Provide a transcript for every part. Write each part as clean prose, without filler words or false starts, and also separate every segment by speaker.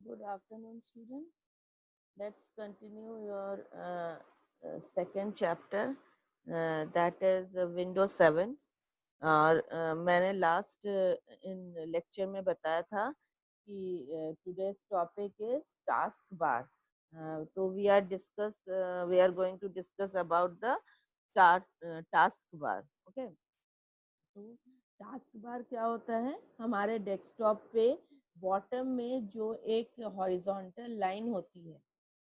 Speaker 1: Good afternoon, student. Let's continue your second chapter, that is Windows 7. और मैंने last in lecture में बताया था कि today's topic is task bar. तो we are going to discuss about the task bar. Okay, तो task bar क्या होता है? हमारे डेस्कटॉप पे बॉटम में जो एक हॉरिजॉन्टल लाइन होती है,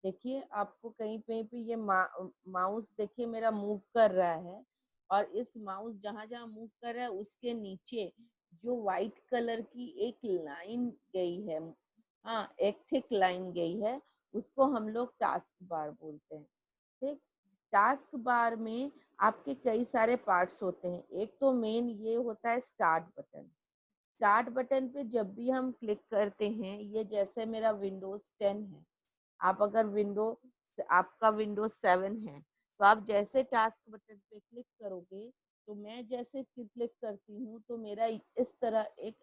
Speaker 1: देखिए आपको कहीं पे ये माउस देखिए मेरा मूव कर रहा है, और इस माउस जहां जहां मूव कर रहा है उसके नीचे जो व्हाइट कलर की एक लाइन गई है, हाँ, एक थिक लाइन गई है, उसको हम लोग टास्क बार बोलते हैं. ठीक. टास्क बार में आपके कई सारे पार्ट्स होते हैं. एक तो मेन ये होता है स्टार्ट बटन. स्टार्ट बटन पे जब भी हम क्लिक करते हैं, ये जैसे मेरा विंडोज 10 है, आप अगर आपका विंडोज 7 है, तो आप जैसे टास्क बटन पे क्लिक करोगे, तो मैं जैसे क्लिक करती हूँ तो मेरा इस तरह एक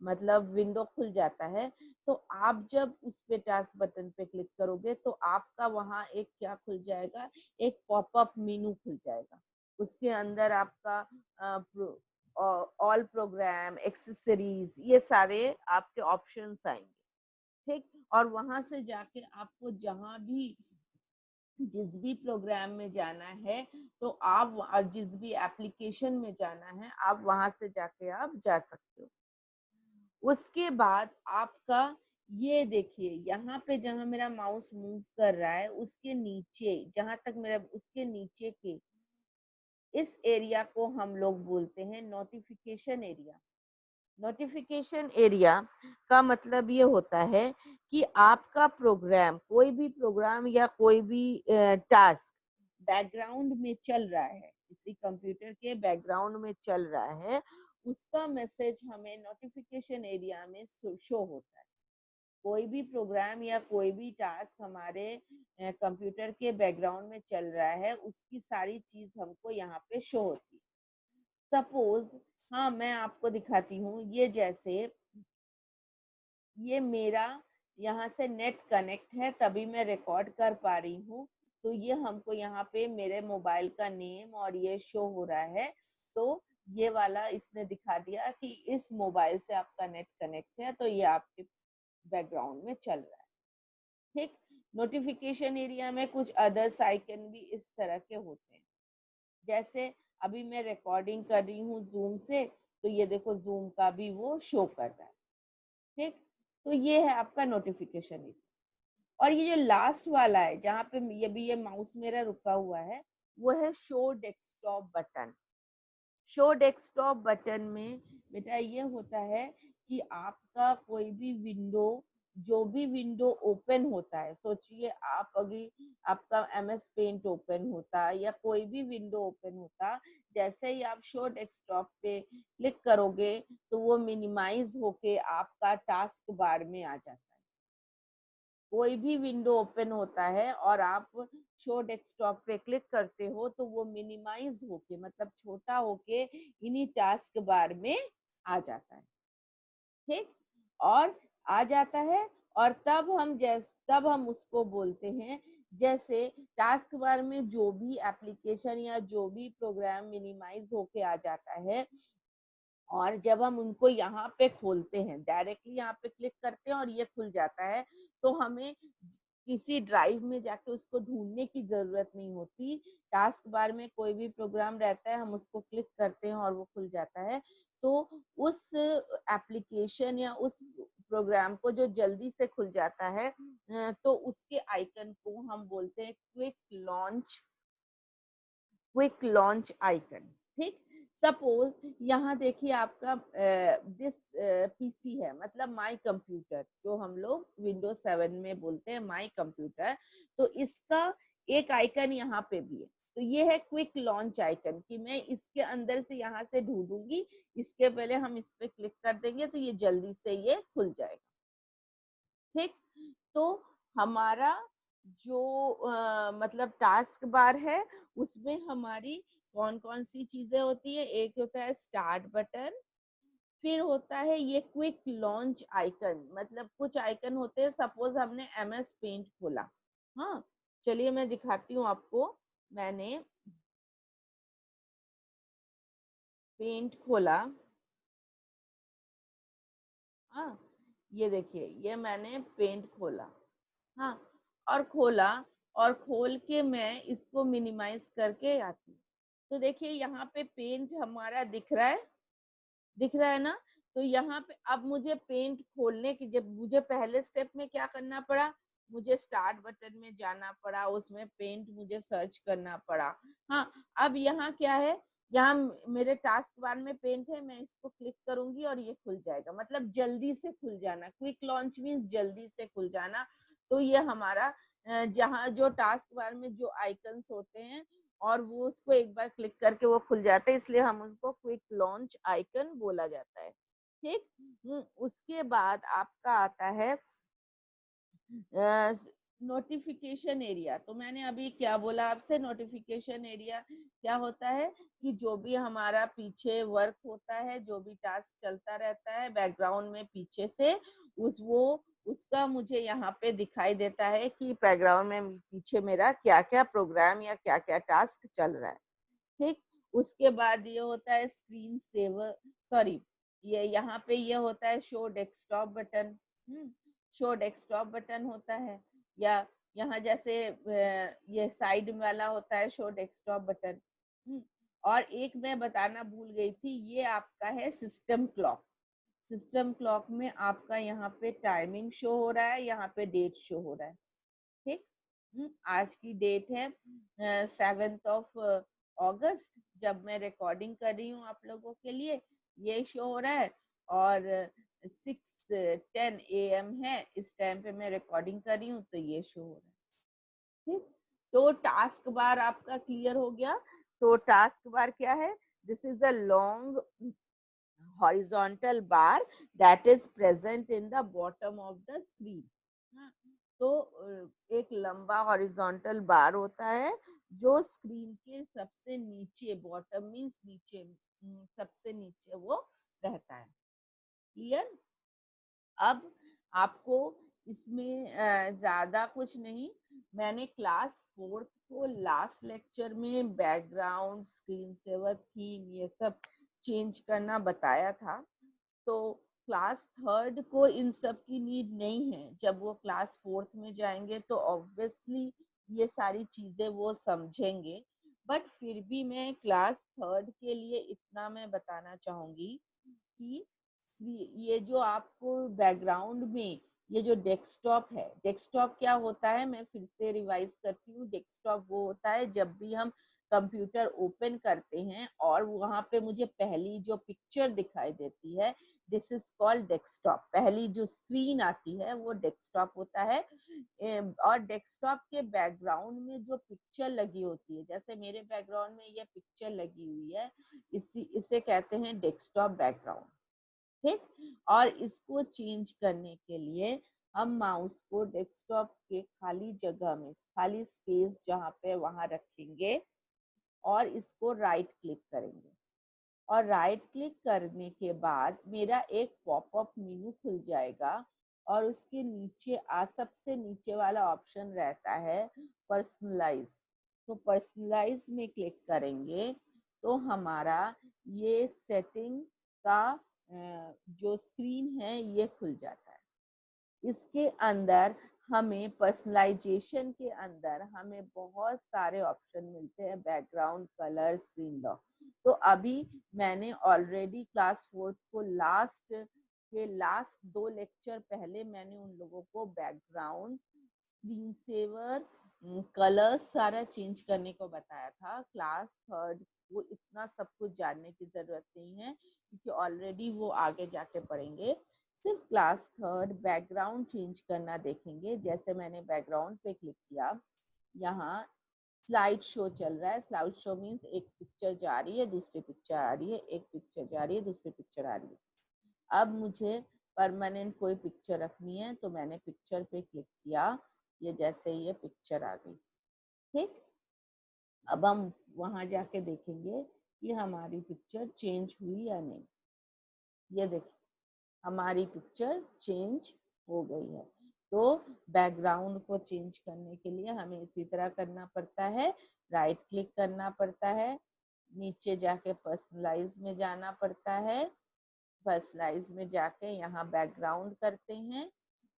Speaker 1: मतलब विंडो खुल जाता है. तो आप जब उस पे टास्क बटन पे क्लिक करोगे तो आपका वहाँ एक क्या खुल जाएगा, एक पॉपअप मेनू खुल जाएगा. उसके अंदर आपका ऑल प्रोग्राम, एक्सेसरीज, ये सारे आपके ऑप्शंस आएंगे. ठीक. और वहां से जाके आपको जहां भी जिस भी प्रोग्राम में जाना है, तो आप जिस भी एप्लीकेशन में जाना है, आप वहां से जाके आप जा सकते हो. उसके बाद आपका ये देखिए, यहाँ पे जहां मेरा माउस मूव कर रहा है उसके नीचे, जहां तक मेरा उसके नीचे के इस एरिया को हम लोग बोलते हैं नोटिफिकेशन एरिया. नोटिफिकेशन एरिया का मतलब ये होता है कि आपका प्रोग्राम, कोई भी प्रोग्राम या कोई भी टास्क बैकग्राउंड में चल रहा है, किसी कंप्यूटर के बैकग्राउंड में चल रहा है, उसका मैसेज हमें नोटिफिकेशन एरिया में शो होता है. कोई भी प्रोग्राम या कोई भी टास्क हमारे कंप्यूटर के बैकग्राउंड में चल रहा है, उसकी सारी चीज हमको यहाँ पे शो होती है. सपोज, हाँ, मैं आपको दिखाती हूँ. ये जैसे ये मेरा यहाँ से नेट कनेक्ट है, तभी मैं रिकॉर्ड कर पा रही हूँ. तो ये हमको यहाँ पे मेरे मोबाइल का नेम और ये शो हो रहा है. तो ये वाला इसने दिखा दिया कि इस मोबाइल से आपका नेट कनेक्ट है, तो ये आपके बैकग्राउंड में चल रहा है. ठीक. नोटिफिकेशन एरिया में कुछ अदर्स आइकन भी इस तरह के होते हैं. जैसे अभी मैं रिकॉर्डिंग कर रही हूँ जूम से, तो ये देखो जूम का भी वो शो कर रहा है. ठीक. तो ये है आपका नोटिफिकेशन एरिया. और ये जो लास्ट वाला है, जहाँ पे ये माउस मेरा रुका हुआ है, वो है show desktop button. Show desktop button में बेटा ये होता है कि आपका कोई भी विंडो, जो भी विंडो ओपन होता है, सोचिए आप अभी आपका MS पेंट ओपन होता या कोई भी विंडो ओपन होता, जैसे ही आप शो डेस्कटॉप पे क्लिक करोगे तो वो मिनिमाइज होके आपका टास्क बार में आ जाता है. कोई भी विंडो ओपन होता है और आप शो डेस्कटॉप पे क्लिक करते हो, तो वो मिनिमाइज होके, मतलब छोटा होके इन्हीं टास्क बार में आ जाता है. ठीक. और आ जाता है, और तब हम उसको बोलते हैं, जैसे टास्क बार में जो भी एप्लीकेशन या जो भी प्रोग्राम मिनिमाइज होके आ जाता है, और जब हम उनको यहाँ पे खोलते हैं, डायरेक्टली यहाँ पे क्लिक करते हैं और ये खुल जाता है, तो हमें किसी ड्राइव में जाके उसको ढूंढने की जरूरत नहीं होती. टास्क बार में कोई भी प्रोग्राम रहता है, हम उसको क्लिक करते हैं और वो खुल जाता है. तो उस एप्लीकेशन या उस प्रोग्राम को जो जल्दी से खुल जाता है, तो उसके आइकन को हम बोलते हैं क्विक लॉन्च आइकन. ठीक. सपोज यहाँ देखिए आपका दिस PC है, मतलब माई कंप्यूटर, जो हम लोग विंडोज 7 में बोलते हैं माई कंप्यूटर. तो इसका एक आइकन यहाँ पे भी है. तो ये है क्विक लॉन्च आइकन, कि मैं इसके अंदर से यहाँ से ढूंढूंगी, इसके पहले हम इस पे क्लिक कर देंगे तो ये जल्दी से ये खुल जाएगा. ठीक. तो हमारा जो मतलब टास्क बार है, उसमें हमारी कौन कौन सी चीजें होती है? एक होता है स्टार्ट बटन, फिर होता है ये क्विक लॉन्च आइकन, मतलब कुछ आइकन होते हैं, सपोज हमने MS पेंट खोला। हाँ, चलिए मैं दिखाती हूँ आपको। मैंने पेंट खोला, हाँ, ये देखिए, ये मैंने पेंट खोला, हाँ, और खोला, और खोल के मैं इसको मिनिमाइज करके आती हूँ। तो देखिए यहाँ पे पेंट हमारा दिख रहा है, दिख रहा है ना। तो यहाँ पे अब मुझे पेंट खोलने की, जब मुझे पहले स्टेप में क्या करना पड़ा, मुझे स्टार्ट बटन में जाना पड़ा, उसमें पेंट मुझे सर्च करना पड़ा। हाँ, अब यहाँ क्या है, यहाँ मेरे टास्क बार में पेंट है, मैं इसको क्लिक करूंगी और ये खुल जाएगा, मतलब जल्दी से खुल जाना। क्विक लॉन्च मीन्स जल्दी से खुल जाना। तो ये हमारा जहाँ जो टास्क बार में जो आइकन्स होते हैं और वो उसको एक बार क्लिक करके वो खुल जाता है, इसलिए हम उसको क्विक लॉन्च आइकन बोला जाता है। ठीक। उसके बाद आपका आता है नोटिफिकेशन एरिया। तो मैंने अभी क्या बोला आपसे, नोटिफिकेशन एरिया क्या होता है कि जो भी हमारा पीछे वर्क होता है, जो भी टास्क चलता रहता है बैकग्राउंड में पीछे से, उसका मुझे यहाँ पे दिखाई देता है कि बैकग्राउंड में पीछे मेरा क्या क्या प्रोग्राम या क्या क्या टास्क चल रहा है। ठीक। उसके बाद ये होता है स्क्रीन सेवर, सॉरी, ये यहाँ पे ये होता है show desktop button. Show desktop button होता है, या यहाँ जैसे ये साइड वाला होता है शो डेस्कटॉप बटन। और एक मैं बताना भूल गई थी, ये आपका है सिस्टम क्लॉक। सिस्टम क्लॉक में आपका यहाँ पे टाइमिंग शो हो रहा है, यहाँ पे डेट शो हो रहा है। ठीक। आज की डेट है 7 अगस्त, जब मैं रिकॉर्डिंग कर रही हूँ आप लोगों के लिए, ये शो हो रहा है। और 6:10 AM है, इस टाइम पे मैं रिकॉर्डिंग कर रही हूँ, तो ये शो हो रहा है। ठीक। तो टास्क बार आपका क्लियर हो गया। तो टास्क बार क्या है, this is a long horizontal bar that is present in the bottom of the screen। तो एक लंबा हॉरिजॉन्टल बार होता है जो स्क्रीन के सबसे नीचे, बॉटम मीन्स नीचे, सबसे नीचे वो रहता है। क्लियर। अब आपको इसमें ज्यादा कुछ नहीं, मैंने क्लास 4th को लास्ट लेक्चर में बैकग्राउंड, स्क्रीन सेवर, थीम, ये सब चेंज करना बताया था। तो क्लास 3rd को इन सब की नीड नहीं है। जब वो क्लास 4th में जाएंगे तो ऑब्वियसली ये सारी चीजें वो समझेंगे। बट फिर भी मैं क्लास 3rd के लिए इतना मैं बताना चाहूंगी कि ये जो आपको बैकग्राउंड में ये जो डेस्कटॉप है, डेस्कटॉप क्या होता है, मैं फिर से रिवाइज करती हूँ। डेस्कटॉप वो होता है जब भी हम कंप्यूटर ओपन करते हैं और वहां पे मुझे पहली जो पिक्चर दिखाई देती है, दिस इज कॉल्ड डेस्कटॉप। पहली जो स्क्रीन आती है वो डेस्कटॉप होता है। और डेस्कटॉप के बैकग्राउंड में जो पिक्चर लगी होती है, जैसे मेरे बैकग्राउंड में ये पिक्चर लगी हुई है, इसे कहते हैं डेस्कटॉप बैकग्राउंड। ठीक। और इसको चेंज करने के लिए हम माउस को डेस्कटॉप के खाली जगह में, खाली स्पेस जहाँ पे, वहां रखेंगे और इसको राइट क्लिक करेंगे। और राइट क्लिक करने के बाद मेरा एक पॉपअप मेनू खुल जाएगा और उसके नीचे सबसे नीचे वाला ऑप्शन रहता है पर्सनलाइज। तो पर्सनलाइज में क्लिक करेंगे तो हमारा ये सेटिंग का जो स्क्रीन है ये खुल जाता है। इसके अंदर हमें पर्सनलाइजेशन के अंदर हमें बहुत सारे ऑप्शन मिलते हैं, बैकग्राउंड, कलर, स्क्रीन लॉक। तो अभी मैंने ऑलरेडी क्लास 4th को लास्ट 2 लेक्चर पहले मैंने उन लोगों को बैकग्राउंड, स्क्रीन सेवर, कलर सारा चेंज करने को बताया था। क्लास 3rd को इतना सब कुछ जानने की जरूरत नहीं है क्योंकि ऑलरेडी वो आगे जाके पढ़ेंगे। सिर्फ क्लास 3rd बैकग्राउंड चेंज करना देखेंगे। जैसे मैंने बैकग्राउंड पे क्लिक किया, यहाँ स्लाइड शो चल रहा है। स्लाइड शो मीन्स एक पिक्चर जा रही है, दूसरी पिक्चर आ रही है, एक पिक्चर जा रही है, दूसरी पिक्चर आ रही है। अब मुझे परमानेंट कोई पिक्चर रखनी है तो मैंने पिक्चर पे क्लिक किया, ये जैसे ये पिक्चर आ गई। ठीक। अब हम वहां जाके देखेंगे कि हमारी पिक्चर चेंज हुई या नहीं। ये देखिए हमारी पिक्चर चेंज हो गई है। तो बैकग्राउंड को चेंज करने के लिए हमें इसी तरह करना पड़ता है, राइट क्लिक करना पड़ता है, नीचे जाके पर्सनलाइज में जाना पड़ता है, पर्सनलाइज में जाके यहाँ बैकग्राउंड करते हैं,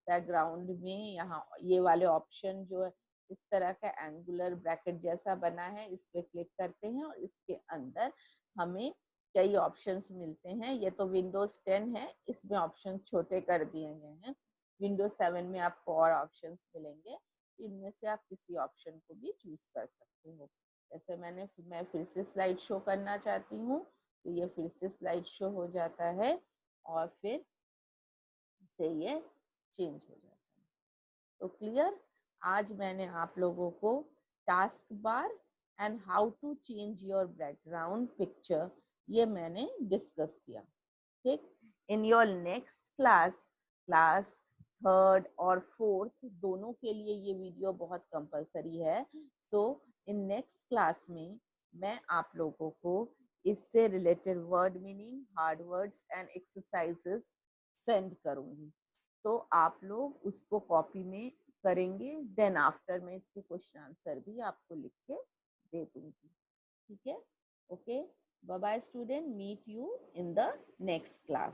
Speaker 1: बैकग्राउंड में यहाँ ये वाले ऑप्शन जो है इस तरह का एंगुलर ब्रैकेट जैसा बना है इस पे क्लिक करते हैं और इसके अंदर हमें कई ऑप्शंस मिलते हैं। ये तो विंडोज 10 है, इसमें ऑप्शन छोटे कर दिए गए हैं। विंडोज 7 में आपको और ऑप्शंस मिलेंगे, इनमें से आप किसी ऑप्शन को भी चूज कर सकते हो। जैसे मैं फिर से स्लाइड शो करना चाहती हूँ तो ये फिर से स्लाइड शो हो जाता है और फिर से ये चेंज हो जाता है। तो क्लियर, आज मैंने आप लोगों को taskbar and how to change your background picture ये मैंने डिस्कस किया। ठीक, in your next class, class 3rd और 4th दोनों के लिए ये वीडियो बहुत कंपलसरी है। तो इन नेक्स्ट क्लास में मैं आप लोगों को इससे related word meaning, hard words and exercises send करूंगी। तो आप लोग उसको कॉपी में करेंगे, देन आफ्टर मैं इसके क्वेश्चन आंसर भी आपको लिख के दे दूंगी। ठीक है, okay, bye bye student, meet you in the next class.